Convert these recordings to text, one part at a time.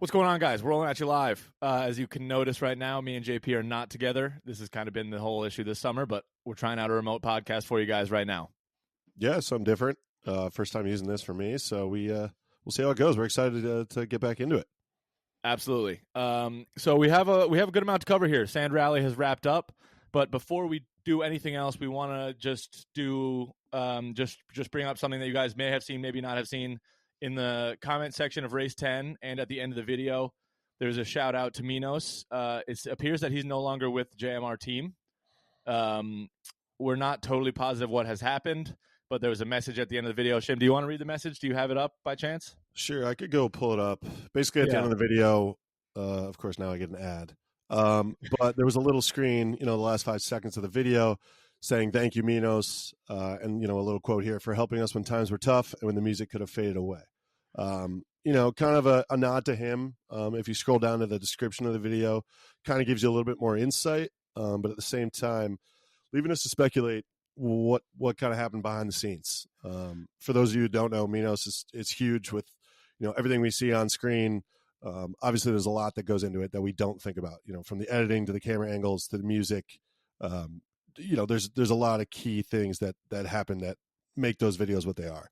What's going on, guys? We're rolling at you live. As you can notice right now, me and JP are not together. This has kind of been the whole issue this summer, but we're trying out a remote podcast for you guys right now. Yeah, something different. First time using this for me, so we'll see how it goes. We're excited to get back into it. Absolutely. So we have a good amount to cover here. Sand Rally has wrapped up, but before we do anything else, we want to just do just bring up something that you guys may have seen, maybe not have seen. In the comment section of Race 10 and at the end of the video, there's a shout out to Minos. It appears that he's no longer with the JMR team. We're not totally positive what has happened, but there was a message at the end of the video. Shim, do you want to read the message? Do you have it up by chance? Sure, I could go pull it up. Basically, at the end of the video, of course, now I get an ad. But there was a little screen, the last 5 seconds of the video saying, "Thank you, Minos," and, a little quote here, "for helping us when times were tough and when the music could have faded away." Kind of a nod to him. If you scroll down to the description of the video, kind of gives you a little bit more insight, but at the same time, leaving us to speculate what kind of happened behind the scenes. For those of you who don't know, Minos is huge with everything we see on screen. Obviously, there's a lot that goes into it that we don't think about. From the editing to the camera angles to the music. There's a lot of key things that happen that make those videos what they are.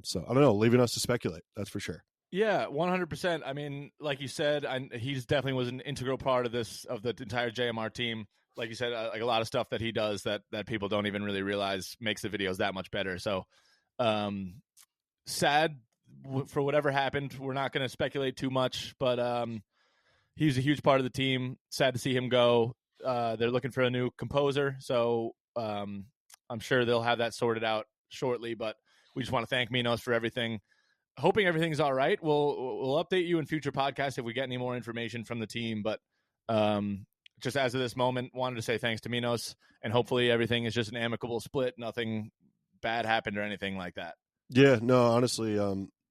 So I don't know, leaving us to speculate. That's for sure. Yeah, 100%. I mean, like you said, he's definitely was an integral part of the entire JMR team. Like you said, like a lot of stuff that he does that people don't even really realize makes the videos that much better. So, sad for whatever happened. We're not going to speculate too much, but he's a huge part of the team. Sad to see him go. They're looking for a new composer, so I'm sure they'll have that sorted out shortly. But we just want to thank Minos for everything. Hoping everything's all right. We'll update you in future podcasts if we get any more information from the team. But just as of this moment, wanted to say thanks to Minos, and hopefully everything is just an amicable split. Nothing bad happened or anything like that. Yeah, no, honestly,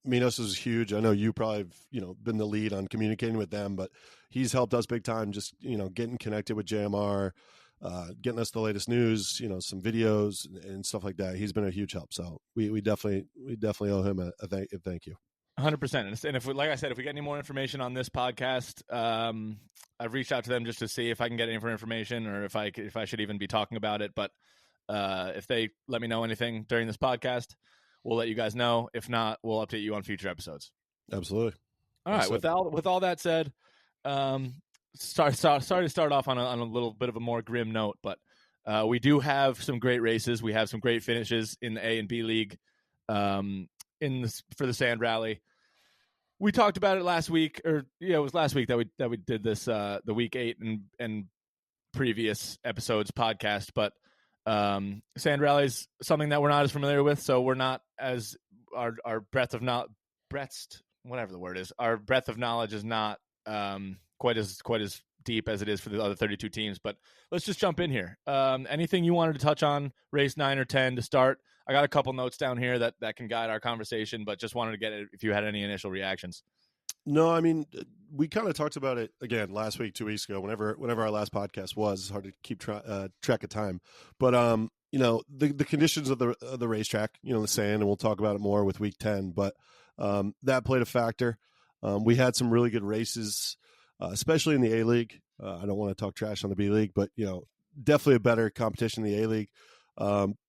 Minos is huge. I know you probably have, been the lead on communicating with them, but he's helped us big time. Just getting connected with JMR. Getting us the latest news, some videos and stuff like that. He's been a huge help. So we definitely owe him a thank you. 100%. And if like I said, if we get any more information on this podcast, I've reached out to them just to see if I can get any more information or if I should even be talking about it. But if they let me know anything during this podcast, we'll let you guys know. If not, we'll update you on future episodes. Absolutely. All right. With all that said, sorry to start off on a little bit of a more grim note, but we do have some great races. We have some great finishes in the A and B League for the Sand Rally. We talked about it last week, it was last week that we did this the week 8 and previous episodes podcast. But Sand Rally is something that we're not as familiar with, so we're not as our breadth of our breadth of knowledge is not quite as deep as it is for the other 32 teams. But let's just jump in here. Anything you wanted to touch on race 9 or 10 to start? I got a couple notes down here that can guide our conversation, but just wanted to get it if you had any initial reactions. No, I mean, we kind of talked about it again last week, 2 weeks ago, whenever our last podcast was. It's hard to keep track of time, but the conditions of the racetrack, the sand, and we'll talk about it more with week 10, but that played a factor. We had some really good races, especially in the A League. I don't want to talk trash on the B League, but definitely a better competition in the A League.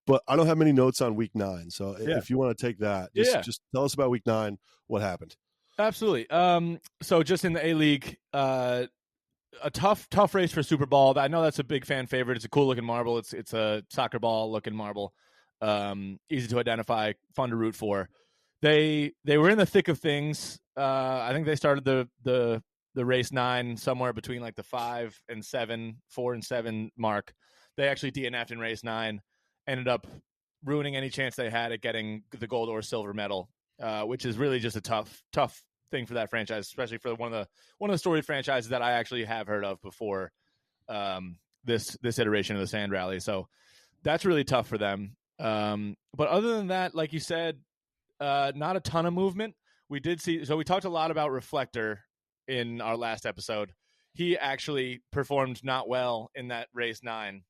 But I don't have many notes on week 9, so if you want to take that, just tell us about week 9. What happened? Absolutely. So just in the A League, a tough race for Super Ball. I know that's a big fan favorite. It's a cool looking marble. It's a soccer ball looking marble. Easy to identify, fun to root for. They were in the thick of things. I think they started the race 9 somewhere between like the 4 and 7 mark. They actually DNF'd in race 9, ended up ruining any chance they had at getting the gold or silver medal, which is really just a tough thing for that franchise, especially for one of the storied franchises that I actually have heard of before this iteration of the Sand Rally. So that's really tough for them. But other than that, like you said, not a ton of movement. We talked a lot about Reflector in our last episode. He actually performed not well in that race 9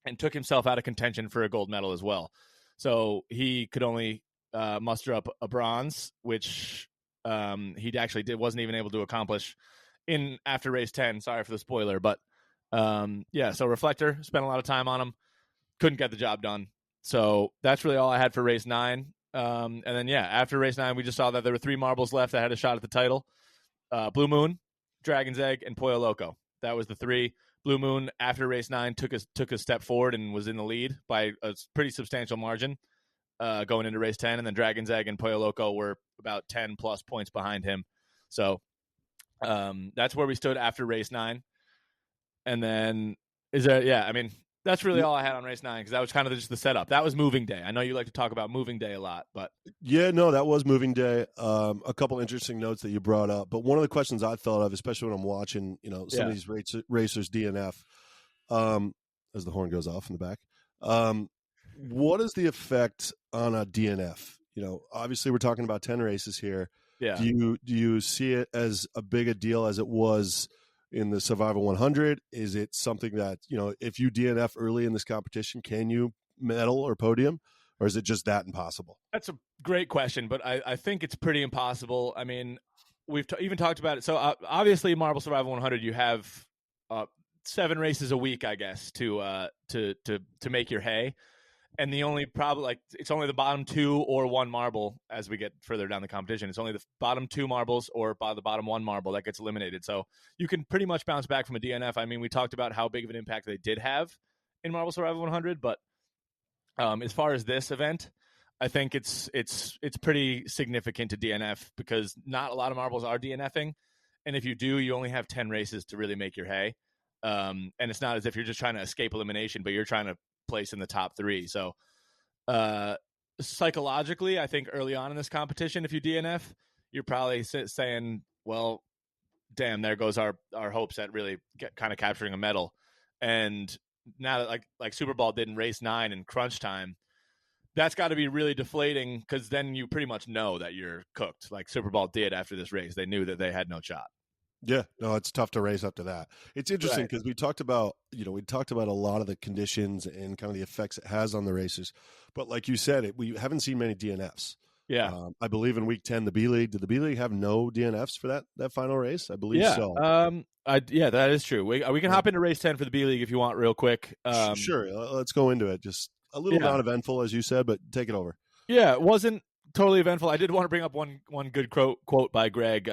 and took himself out of contention for a gold medal as well. So he could only muster up a bronze, which he actually wasn't even able to accomplish in after race 10. Sorry for the spoiler, but so Reflector spent a lot of time on him, couldn't get the job done. So that's really all I had for race 9. And then after race 9, we just saw that there were 3 marbles left that had a shot at the title: Blue Moon, Dragon's Egg, and Pollo Loco. That was the 3. Blue Moon after race 9 took a step forward and was in the lead by a pretty substantial margin going into race 10, and then Dragon's Egg and Pollo Loco were about 10 plus points behind him. So that's where we stood after race 9. And then that's really all I had on race 9, because that was kind of just the setup. That was moving day. I know you like to talk about moving day a lot, but that was moving day. A couple interesting notes that you brought up, but one of the questions I thought of, especially when I'm watching, some of these racers DNF, as the horn goes off in the back, what is the effect on a DNF? Obviously we're talking about 10 races here. Yeah. Do you see it as a big a deal as it was in the Survival 100? Is it something that, if you DNF early in this competition, can you medal or podium, or is it just that impossible? That's a great question, but I think it's pretty impossible. I mean, we've even talked about it. So obviously Marble Survival 100, you have 7 races a week, I guess, to make your hay. And the only problem, it's only the bottom 2 or 1 marble as we get further down the competition. It's only the bottom 2 marbles or the bottom 1 marble that gets eliminated. So you can pretty much bounce back from a DNF. I mean, we talked about how big of an impact they did have in Marble Survival 100, but as far as this event, I think it's pretty significant to DNF, because not a lot of marbles are DNFing, and if you do, you only have 10 races to really make your hay. And it's not as if you're just trying to escape elimination, but you're trying to place in the top 3. So psychologically, I think early on in this competition, if you DNF, you're probably saying, well, damn, there goes our hopes at really kind of capturing a medal. And now that like Super Bowl did in race 9 in crunch time, that's got to be really deflating, because then you pretty much know that you're cooked, like Super Bowl did after this race. They knew that they had no shot. Yeah, no, it's tough to race up to that. It's interesting because we talked about a lot of the conditions and kind of the effects it has on the racers. But like you said, we haven't seen many DNFs. Yeah. I believe in week 10, the B League, did the B League have no DNFs for that final race? I believe so. That is true. We can hop into race 10 for the B League if you want real quick. Sure. Let's go into it. Just a little non-eventful, as you said, but take it over. Yeah, it wasn't totally eventful. I did want to bring up one good quote by Greg.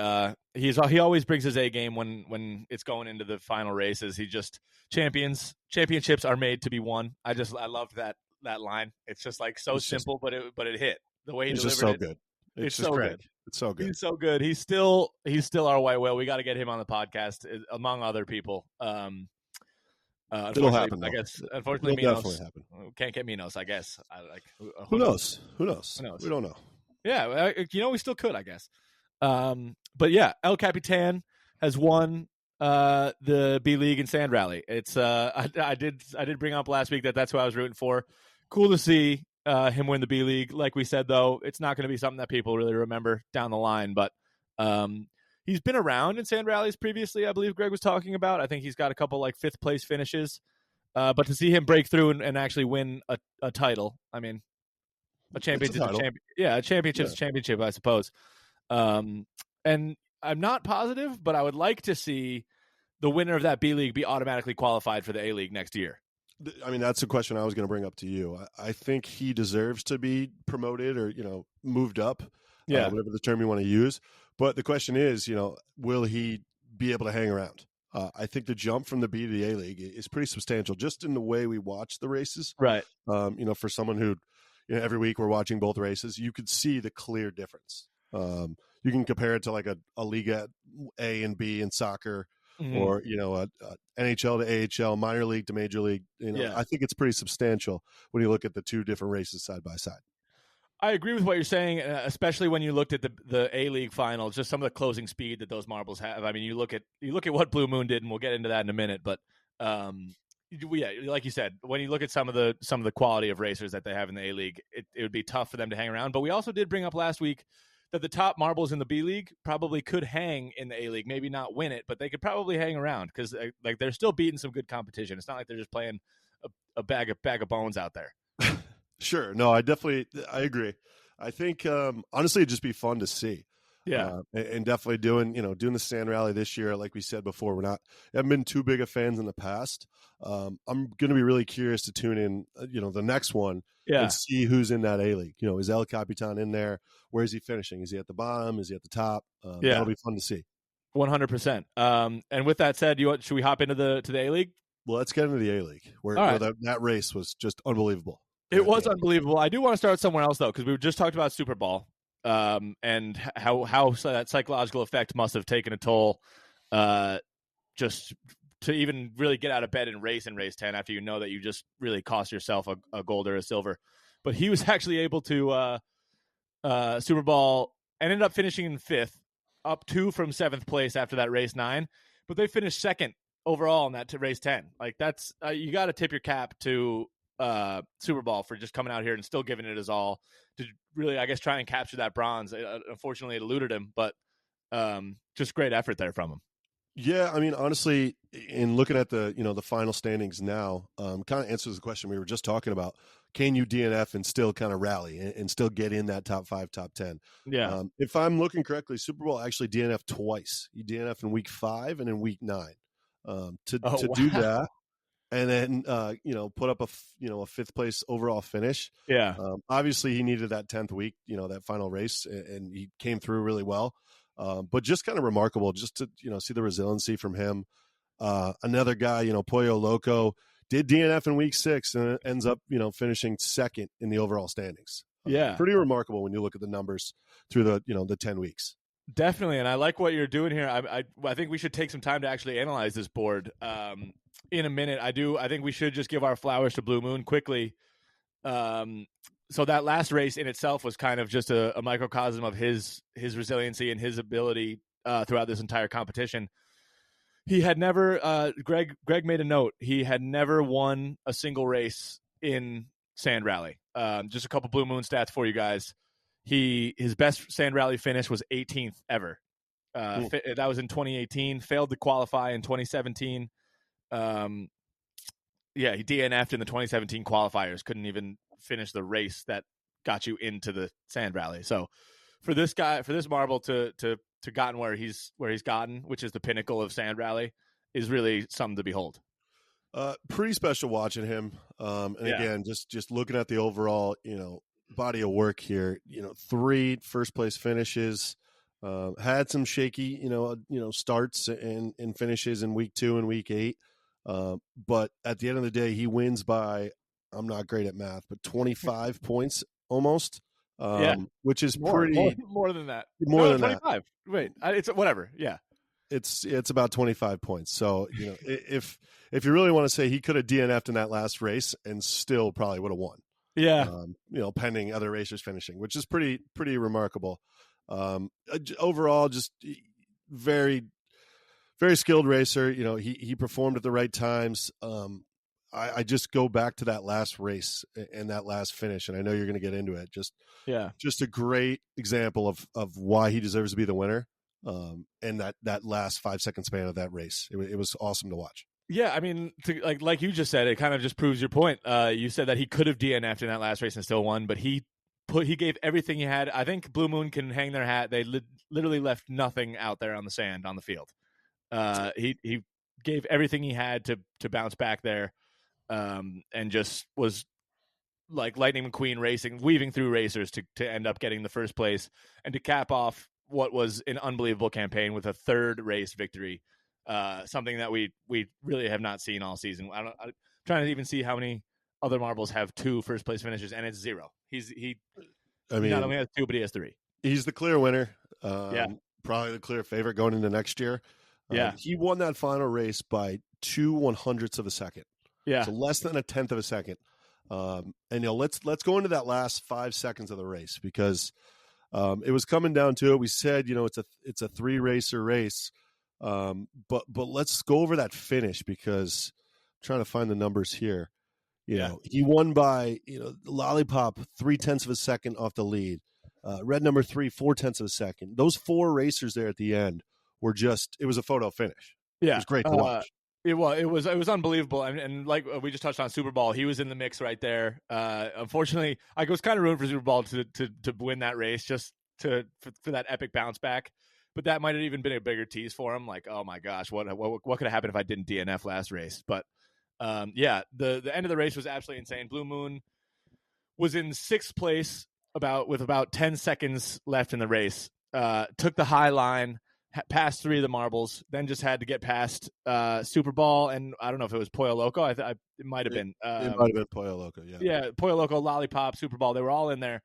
He always brings his A game when it's going into the final races. He just championships are made to be won. I loved that line. It's just like so simple, but it hit the way he delivered it. It's just so good. It's just great. It's so good. He's so good. He's still our white whale. We got to get him on the podcast among other people. It'll happen, I guess. Unfortunately, It'll Minos definitely happen. Can't get Minos. I guess. Who knows? Who knows? We don't know. Yeah, we still could, I guess. But yeah, El Capitan has won the B League and Sand Rally. It's I did bring up last week that's who I was rooting for. Cool to see him win the B League. Like we said, though, it's not going to be something that people really remember down the line. But he's been around in Sand Rallies previously, I believe Greg was talking about. I think he's got a couple 5th place finishes. But to see him break through and actually win a title, I mean, a championship, a championship, I suppose. And I'm not positive, but I would like to see the winner of that B League be automatically qualified for the A League next year. I mean, that's a question I was going to bring up to you. I think he deserves to be promoted or, moved up, whatever the term you want to use. But the question is, will he be able to hang around? I think the jump from the B to the A League is pretty substantial, just in the way we watch the races. Right. For someone who, every week we're watching both races, you could see the clear difference. You can compare it to like a Liga A and B in soccer, or a NHL to AHL, minor league to major league. I think it's pretty substantial when you look at the 2 different races side by side. I agree with what you're saying, especially when you looked at the A League finals, just some of the closing speed that those marbles have. I mean, you look at what Blue Moon did, and we'll get into that in a minute. But like you said, when you look at some of the quality of racers that they have in the A League, it would be tough for them to hang around. But we also did bring up last week that the top marbles in the B League probably could hang in the A League, maybe not win it, but they could probably hang around, because they're still beating some good competition. It's not like they're just playing a bag of bones out there. Sure. No, I agree. I think, honestly, it'd just be fun to see. Yeah. And definitely doing the sand rally this year. Like we said before, haven't been too big of fans in the past. I'm going to be really curious to tune in, the next one Yeah. and see who's in that A League. Is El Capitan in there? Where is he finishing? Is he at the bottom? Is he at the top? That'll be fun to see. 100%. And with that said, should we hop into the A League? Well, let's get into the A League, where that race was just unbelievable. It was unbelievable. I do want to start somewhere else though, because we just talked about Super Bowl, and how that psychological effect must have taken a toll, just to even really get out of bed and race in race 10 after you know that you just really cost yourself a gold or a silver. But he was actually able to Super Bowl ended up finishing in 5th, up 2 from 7th place after that race 9, but they finished 2nd overall in that to race 10. Like that's you got to tip your cap to Super Bowl for just coming out here and still giving it his all to really, I guess, try and capture that bronze. Unfortunately, it eluded him, but just great effort there from him. Yeah, I mean, honestly, in looking at the the final standings now, kind of answers the question we were just talking about. Can you DNF and still kind of rally and still get in that top 5, top 10? Yeah. If I'm looking correctly, Super Bowl actually DNF twice. He DNF in week 5 and in week 9. To do that, and then put up a 5th place overall finish. Yeah. Obviously, he needed that 10th week, that final race, and he came through really well. But just kind of remarkable just to see the resiliency from him. Another guy, Pollo Loco, did DNF in week 6 and ends up finishing 2nd in the overall standings. Yeah, pretty remarkable when you look at the numbers through the 10 weeks. Definitely, and I like what you're doing here. I think we should take some time to actually analyze this board in a minute. I think we should just give our flowers to Blue Moon quickly. So that last race in itself was kind of just a microcosm of his resiliency and his ability throughout this entire competition. He had never Greg made a note. He had never won a single race in Sand Rally. Just a couple Blue Moon stats for you guys. His best Sand Rally finish was 18th ever. That was in 2018. Failed to qualify in 2017. He DNF'd in the 2017 qualifiers. Couldn't even finish the race that got you into the Sand Rally. So for this marble to gotten where he's gotten, which is the pinnacle of Sand Rally, is really something to behold. Pretty special watching him. Again, just looking at the overall, body of work here. 3 first place finishes. Had some shaky, starts and finishes in week 2 and week 8. But at the end of the day, he wins by, I'm not great at math, but 25 points almost. Which is more than that. More than 25. That. Wait, it's whatever. Yeah. It's about 25 points. So, if you really want to say, he could have DNF'd in that last race and still probably would have won. Yeah. Pending other racers finishing, which is pretty remarkable. Overall, just very, very skilled racer. He performed at the right times. I just go back to that last race and that last finish, and I know you're going to get into it. Just a great example of why he deserves to be the winner. And that last 5-second span of that race, it was awesome to watch. Yeah, I mean, like you just said, it kind of just proves your point. You said that he could have DNF'd in that last race and still won, but he gave everything he had. I think Blue Moon can hang their hat. They literally left nothing out there on the sand on the field. He gave everything he had to bounce back there, and just was like Lightning McQueen racing, weaving through racers to end up getting the first place and to cap off what was an unbelievable campaign with a 3rd race victory. Something that we really have not seen all season. I'm trying to even see how many other marbles have 2 first place finishes, and it's 0. He not only has 2, but he has 3. He's the clear winner. Probably the clear favorite going into next year. He won that final race by 2/100ths of a second. So less than a 10th of a second. Let's go into that last 5 seconds of the race, because it was coming down to it. We said, it's a 3 racer race. But let's go over that finish, because I'm trying to find the numbers here. He won by, Lollipop 0.3 of a second off the lead. Red number 3, 0.4 of a second. Those 4 racers there at the end were it was a photo finish. Yeah. It was great to watch. It was unbelievable, and like we just touched on Super Bowl, he was in the mix right there. Unfortunately, I was kind of rooting for Super Bowl to win that race, just for that epic bounce back. But that might have even been a bigger tease for him. Like, oh my gosh, what could have happened if I didn't DNF last race? But yeah, the end of the race was absolutely insane. Blue Moon was in sixth place with about 10 seconds left in the race. Took the high line, passed three of the marbles, then just had to get past Super Ball, and I don't know if it was Pollo Loco. It might have been. It might have been Pollo Loco, yeah. Yeah, Pollo Loco, Lollipop, Super Ball. They were all in there.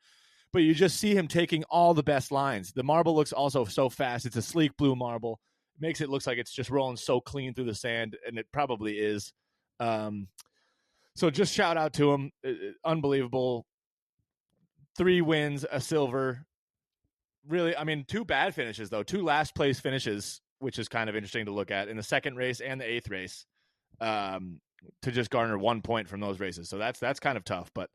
But you just see him taking all the best lines. The marble looks also so fast. It's a sleek blue marble. It makes it look like it's just rolling so clean through the sand, and it probably is. So just shout out to him. Unbelievable. 3 wins, a silver. Really, I mean, 2 bad finishes, though. 2 last place finishes, which is kind of interesting to look at in the second race and the 8th race, to just garner 1 point from those races. So that's kind of tough, but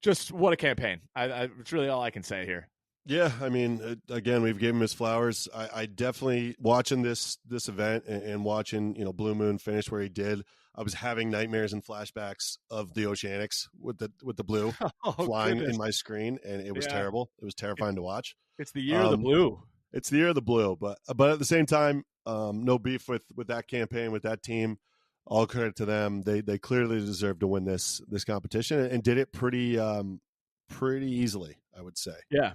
just what a campaign. It's really all I can say here. Yeah, I mean, again, we've given him his flowers. I definitely, watching this event and watching, Blue Moon finish where he did, I was having nightmares and flashbacks of the Oceanics with the blue flying in my screen, and it was terrible. It was terrifying to watch. It's the year of the blue. It's the year of the blue, but at the same time, no beef with that campaign, with that team. All credit to them. They clearly deserve to win this competition, and did it pretty easily, I would say. Yeah.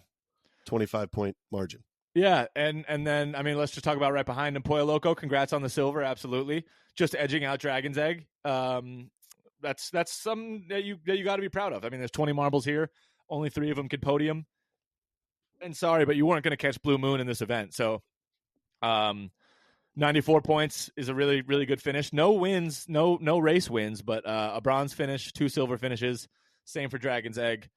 25-point margin. Yeah, and then, I mean, let's just talk about right behind him, Pollo Loco. Congrats on the silver, absolutely. Just edging out Dragon's Egg. That's something that you got to be proud of. I mean, there's 20 marbles here. Only 3 of them could podium. And sorry, but you weren't going to catch Blue Moon in this event. So 94 points is a really, really good finish. No wins, no race wins, but a bronze finish, 2 silver finishes. Same for Dragon's Egg.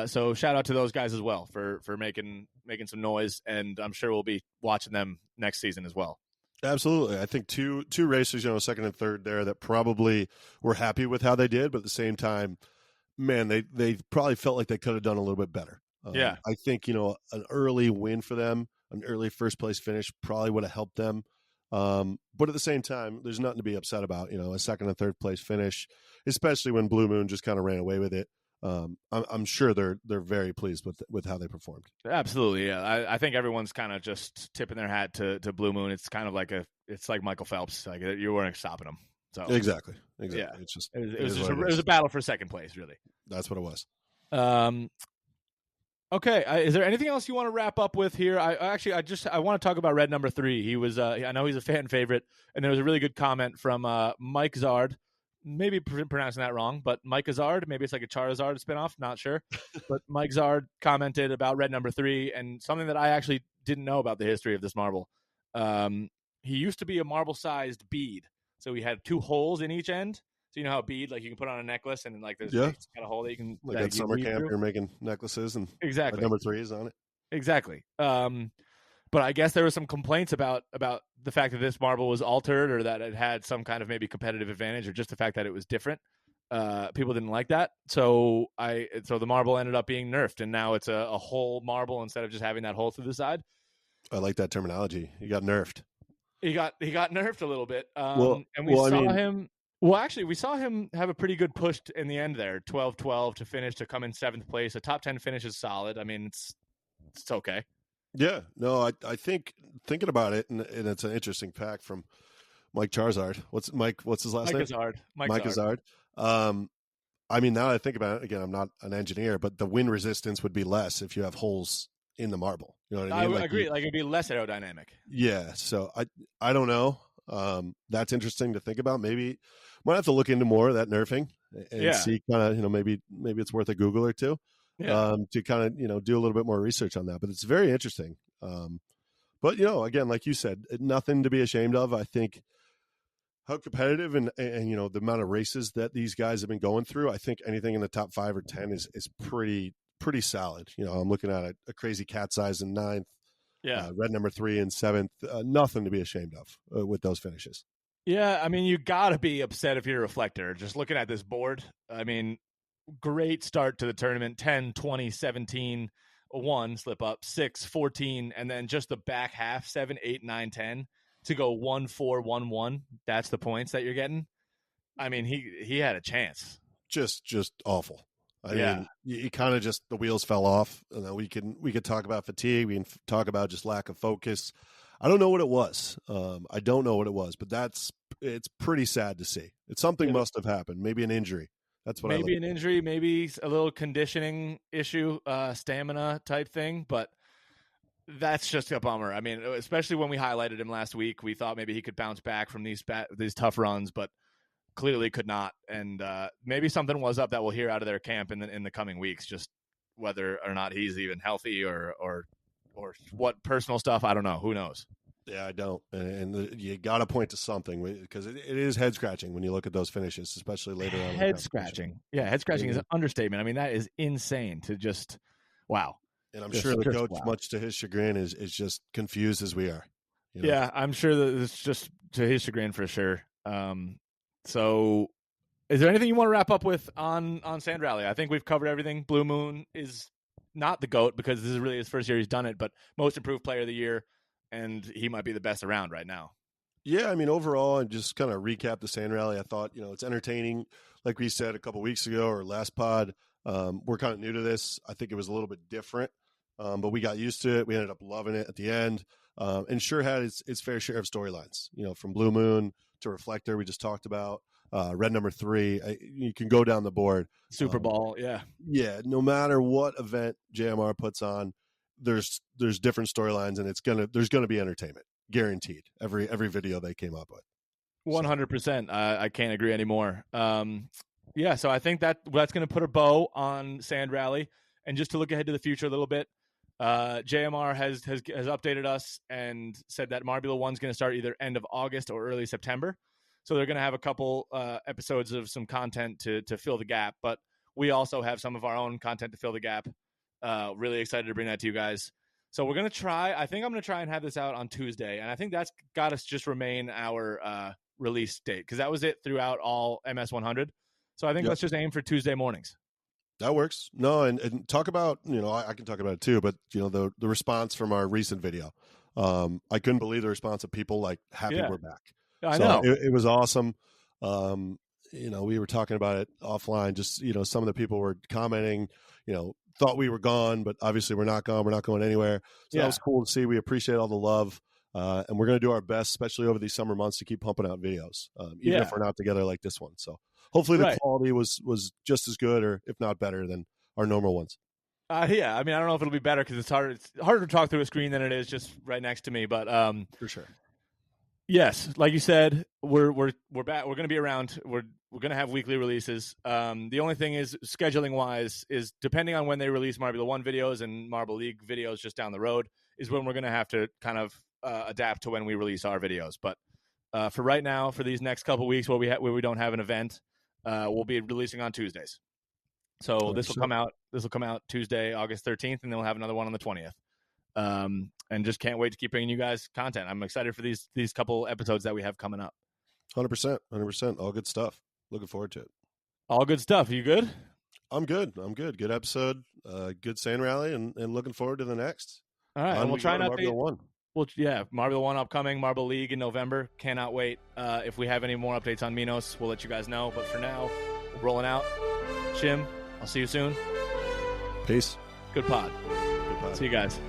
So shout out to those guys as well for making some noise, and I'm sure we'll be watching them next season as well. Absolutely. I think two racers, second and third there, that probably were happy with how they did, but at the same time, man, they probably felt like they could have done a little bit better. Yeah. I think, an early win for them, an early first place finish probably would have helped them. But at the same time, there's nothing to be upset about, a second and third place finish, especially when Blue Moon just kind of ran away with it. I'm sure they're very pleased with how they performed. Absolutely, yeah. I think everyone's kind of just tipping their hat to Blue Moon. It's kind of like it's like Michael Phelps. Like, you weren't stopping him. So exactly. Yeah. It's just it was a battle for second place, really. That's what it was. Okay. Is there anything else you want to wrap up with here? I want to talk about red number 3. He was I know he's a fan favorite, and there was a really good comment from Mike Zard. Maybe pronouncing that wrong, but Mike Zard, maybe it's like a Charizard spinoff, not sure. But Mike Zard commented about red number 3, and something that I actually didn't know about the history of this marble. He used to be a marble-sized bead, so he had 2 holes in each end. So you know how a bead, like, you can put on a necklace, and like there's got a hole that you can like at summer camp, you're making necklaces, and exactly number 3 is on it. Exactly. But I guess there were some complaints about the fact that this marble was altered, or that it had some kind of maybe competitive advantage, or just the fact that it was different. People didn't like that. So the marble ended up being nerfed, and now it's a whole marble instead of just having that hole through the side. I like that terminology. He got nerfed. He got nerfed a little bit. And we saw him. Well, actually, we saw him have a pretty good push in the end there, 12-12 to finish, to come in 7th place. A top 10 finish is solid. I mean, it's okay. Yeah, no, I think thinking about it, and it's an interesting fact from Mike Charizard. What's his last name? Mike Zard. I mean, now that I think about it, again, I'm not an engineer, but the wind resistance would be less if you have holes in the marble. You know what I mean? I agree. Like, it'd be less aerodynamic. Yeah. So I don't know. That's interesting to think about. Maybe might have to look into more of that nerfing and see kind of, maybe it's worth a Google or two. To kind of, do a little bit more research on that. But it's very interesting. But, again, like you said, nothing to be ashamed of. I think how competitive and the amount of races that these guys have been going through, I think anything in the top 5 or 10 is pretty solid. I'm looking at a crazy cat's eyes in 9th. Yeah. Red number 3 in 7th. Nothing to be ashamed of with those finishes. Yeah, I mean, you got to be upset if you're a reflector. Just looking at this board, I mean, great start to the tournament, 10, 20, 17, 1 slip up, 6, 14, and then just the back half, 7, 8, 9, 10 to go 1, 4, 1, 1. That's the points that you're getting. I mean, he had a chance. Just awful. I mean, you kind of just the wheels fell off. We could talk about fatigue. We can talk about just lack of focus. I don't know what it was. I don't know what it was, but it's pretty sad to see. It's something must have happened. Maybe an injury. That's what maybe an injury, maybe a little conditioning issue, stamina type thing. But that's just a bummer. I mean, especially when we highlighted him last week, we thought maybe he could bounce back from these tough runs, but clearly could not. And maybe something was up that we'll hear out of their camp in the coming weeks, just whether or not he's even healthy or what personal stuff. I don't know. Who knows? Yeah, I don't. And you got to point to something because it is head scratching when you look at those finishes, especially later on. Head scratching. Yeah, head scratching is an understatement. I mean, that is insane to just, wow. And I'm sure the coach, much to his chagrin, is just confused as we are. You know? Yeah, I'm sure that it's just to his chagrin for sure. So is there anything you want to wrap up with on Sand Rally? I think we've covered everything. Blue Moon is not the GOAT because this is really his first year he's done it, but most improved player of the year, and he might be the best around right now. Yeah, I mean, overall, and just kind of recap the Sand Rally, I thought, it's entertaining. Like we said a couple weeks ago or last pod, we're kind of new to this. I think it was a little bit different, but we got used to it. We ended up loving it at the end, and sure had its fair share of storylines, from Blue Moon to Reflector we just talked about, Red number 3. You can go down the board. Super Bowl, yeah. Yeah, no matter what event JMR puts on, there's different storylines, and there's gonna be entertainment, guaranteed. Every video they came up with. 100%. I can't agree anymore. Yeah, so I think that's going to put a bow on Sand Rally. And just to look ahead to the future a little bit, JMR has updated us and said that Marbula 1's going to start either end of August or early September. So they're going to have a couple episodes of some content to fill the gap. But we also have some of our own content to fill the gap. Really excited to bring that to you guys. So we're going to try. I think I'm going to try and have this out on Tuesday. And I think that's got us just remain our release date because that was it throughout all MS 100. So I think let's just aim for Tuesday mornings. That works. No, and talk about, I can talk about it too, but the response from our recent video. I couldn't believe the response of people like happy we're back. I know. It was awesome. We were talking about it offline, just, some of the people were commenting, thought we were gone, but obviously we're not gone. We're not going anywhere. So that was cool to see. We appreciate all the love. And we're going to do our best, especially over these summer months, to keep pumping out videos, even if we're not together like this one. So hopefully the quality was just as good or if not better than our normal ones. Yeah. I mean, I don't know if it'll be better because it's harder to talk through a screen than it is just right next to me, but for sure. Yes, like you said, we're back. We're going to be around. We're going to have weekly releases. The only thing is, scheduling wise, is depending on when they release Marbula 1 videos and Marble League videos just down the road, is when we're going to have to kind of adapt to when we release our videos. But for right now, for these next couple weeks where we don't have an event, we'll be releasing on Tuesdays. So this will come out. This will come out Tuesday, August 13th, and then we'll have another one on the 20th. And just can't wait to keep bringing you guys content. I'm excited for these couple episodes that we have coming up. 100%. All good stuff. Looking forward to it. All good stuff. You good? I'm good. Good episode. Good Sand Rally, and looking forward to the next. All right, and we'll try and update. Marbula 1. Well, yeah, Marbula 1 upcoming, Marble League in November. Cannot wait. If we have any more updates on Minos, we'll let you guys know. But for now, we're rolling out. Shim, I'll see you soon. Peace. Good pod. See you guys.